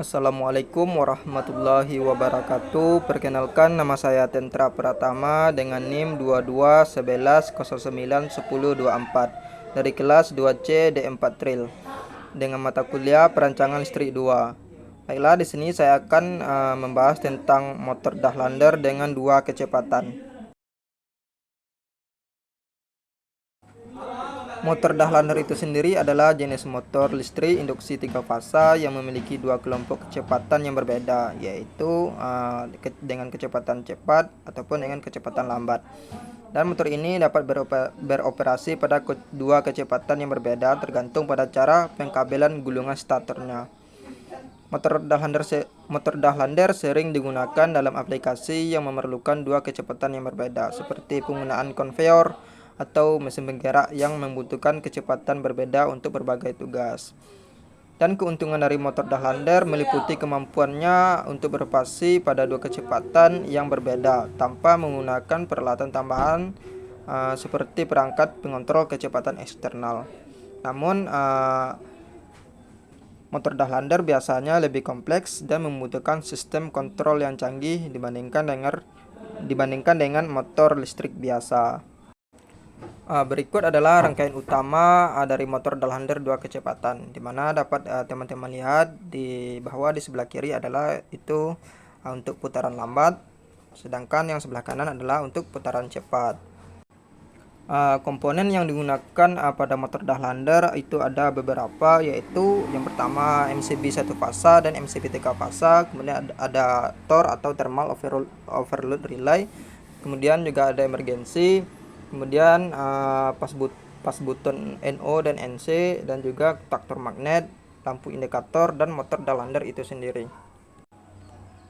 Assalamualaikum warahmatullahi wabarakatuh. Perkenalkan, nama saya Tentra Pratama dengan NIM 2211091024 dari kelas 2C D4 Tril dengan mata kuliah Perancangan Listrik 2. Baiklah, di sini saya akan membahas tentang motor Dahlander dengan dua kecepatan. Motor Dahlander itu sendiri adalah jenis motor listrik induksi 3 fasa yang memiliki dua kelompok kecepatan yang berbeda, yaitu dengan kecepatan cepat ataupun dengan kecepatan lambat. Dan motor ini dapat beroperasi pada dua kecepatan yang berbeda tergantung pada cara pengkabelan gulungan statornya. Motor Dahlander sering digunakan dalam aplikasi yang memerlukan dua kecepatan yang berbeda, seperti penggunaan konveyor atau mesin penggerak yang membutuhkan kecepatan berbeda untuk berbagai tugas. Dan keuntungan dari motor Dahlander meliputi kemampuannya untuk beroperasi pada dua kecepatan yang berbeda tanpa menggunakan peralatan tambahan seperti perangkat pengontrol kecepatan eksternal. Namun motor Dahlander biasanya lebih kompleks dan membutuhkan sistem kontrol yang canggih dibandingkan dengan motor listrik biasa. Berikut adalah rangkaian utama dari motor Dahlander dua kecepatan, di mana dapat teman-teman lihat bahwa di sebelah kiri adalah itu untuk putaran lambat, sedangkan yang sebelah kanan adalah untuk putaran cepat. Komponen yang digunakan pada motor Dahlander itu ada beberapa, yaitu yang pertama MCB 1 fasa dan MCB 3 fasa, kemudian ada TOR atau thermal overload relay, kemudian juga ada emergency, kemudian pas button NO dan NC, dan juga kontaktor magnet, lampu indikator, dan motor Dahlander itu sendiri.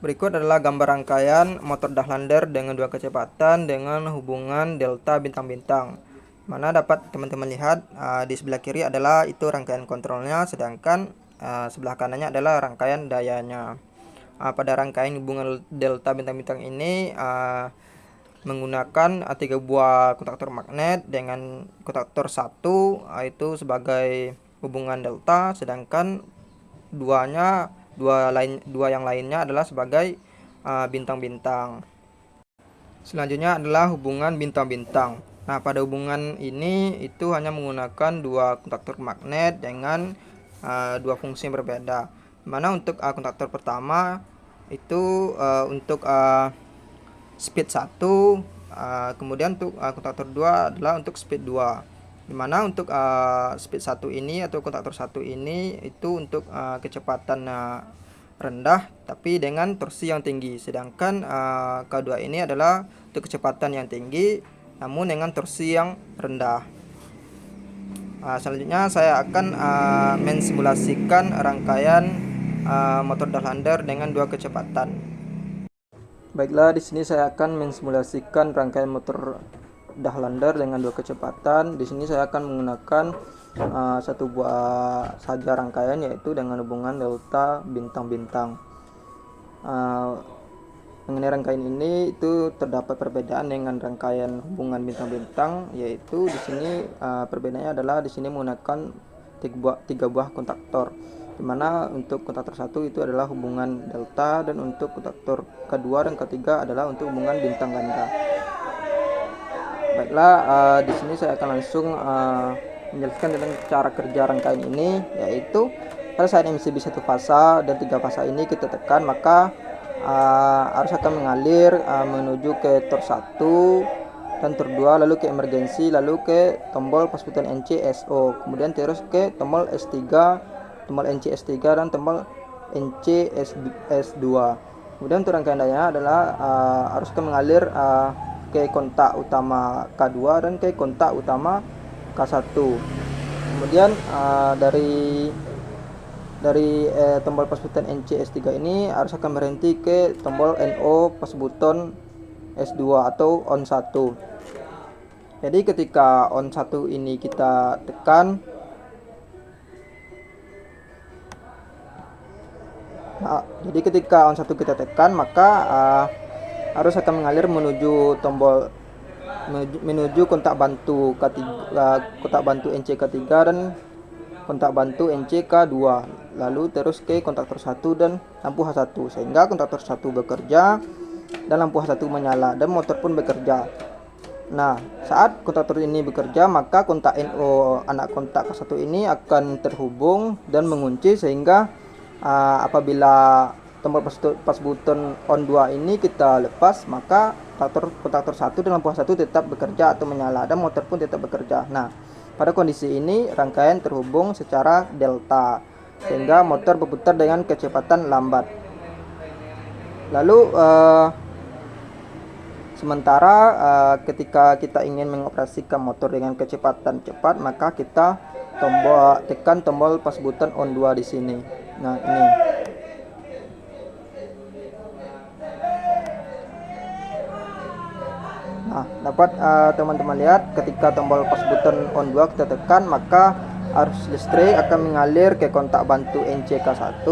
Berikut adalah gambar rangkaian motor Dahlander dengan dua kecepatan dengan hubungan delta bintang-bintang, mana dapat teman-teman lihat di sebelah kiri adalah itu rangkaian kontrolnya, sedangkan sebelah kanannya adalah rangkaian dayanya. Pada rangkaian hubungan delta bintang-bintang ini menggunakan 3 buah kontaktor magnet dengan kontaktor 1 itu sebagai hubungan delta, sedangkan dua yang lainnya adalah sebagai bintang-bintang. Selanjutnya adalah hubungan bintang-bintang. Nah, pada hubungan ini itu hanya menggunakan dua kontaktor magnet dengan dua fungsi yang berbeda. Mana untuk kontaktor pertama itu untuk speed 1, kemudian untuk kontaktor 2 adalah untuk speed 2, dimana untuk speed 1 ini atau kontaktor 1 ini itu untuk kecepatan rendah tapi dengan torsi yang tinggi, sedangkan kedua ini adalah untuk kecepatan yang tinggi namun dengan torsi yang rendah. Selanjutnya saya akan mensimulasikan rangkaian motor Dahlander dengan dua kecepatan. Baiklah, di sini saya akan mensimulasikan rangkaian motor Dahlander dengan dua kecepatan. Di sini saya akan menggunakan satu buah saja rangkaian, yaitu dengan hubungan delta bintang-bintang. Mengenai rangkaian ini itu terdapat perbedaan dengan rangkaian hubungan bintang-bintang, yaitu di sini perbedaannya adalah di sini menggunakan tiga buah kontaktor, dimana untuk kontaktor 1 itu adalah hubungan delta, dan untuk kontaktor kedua dan ketiga adalah untuk hubungan bintang ganda. Baiklah, di sini saya akan langsung menjelaskan tentang cara kerja rangkaian ini, yaitu pada saat MCB 1 fasa dan 3 fasa ini kita tekan, maka arus akan mengalir menuju ke TOR 1 dan TOR 2, lalu ke emergency, lalu ke tombol pas button NC SO, kemudian terus ke tombol S3, tombol NC S3 dan tombol NC S2. Kemudian untuk rangkaian daya adalah arus akan mengalir ke kontak utama K2 dan ke kontak utama K1. Kemudian dari tombol pas button NC S3 ini arus akan berhenti ke tombol NO pas button S2 atau on 1. Jadi ketika on 1 ini kita tekan, jadi ketika on 1 kita tekan, maka arus akan mengalir menuju kontak bantu K3, kontak bantu NC K3 dan kontak bantu NC K2. lalu terus ke kontaktor 1 dan lampu H1, sehingga kontaktor 1 bekerja dan lampu H1 menyala dan motor pun bekerja. Nah, saat kontaktor ini bekerja, maka kontak NO anak kontak K1 ini akan terhubung dan mengunci, sehingga apabila tombol pas button on 2 ini kita lepas, maka kontaktor 1 dan lampu H1 tetap bekerja atau menyala dan motor pun tetap bekerja. Nah, pada kondisi ini rangkaian terhubung secara delta, sehingga motor berputar dengan kecepatan lambat. Lalu sementara ketika kita ingin mengoperasikan motor dengan kecepatan cepat, maka kita tekan tombol pas button on 2 di sini. Nah, ini. Nah, dapat teman-teman lihat ketika tombol pas button on 2 kita tekan, maka arus listrik akan mengalir ke kontak bantu NCK1,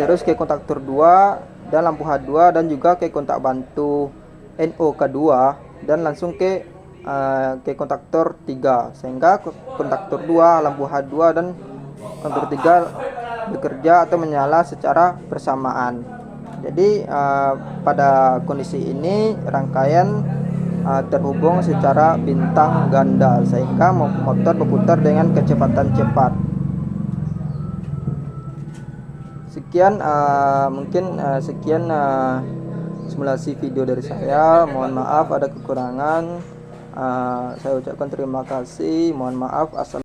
terus ke kontaktor 2 dan lampu H2, dan juga ke kontak bantu NOK2 dan langsung ke kontaktor 3, sehingga kontaktor 2, lampu H2 dan kontaktor 3 bekerja atau menyala secara bersamaan. Jadi pada kondisi ini rangkaian terhubung secara bintang ganda, sehingga motor berputar dengan kecepatan cepat. Sekian sekian simulasi video dari saya. Mohon maaf ada kekurangan. Saya ucapkan terima kasih. Mohon maaf. Assalamualaikum.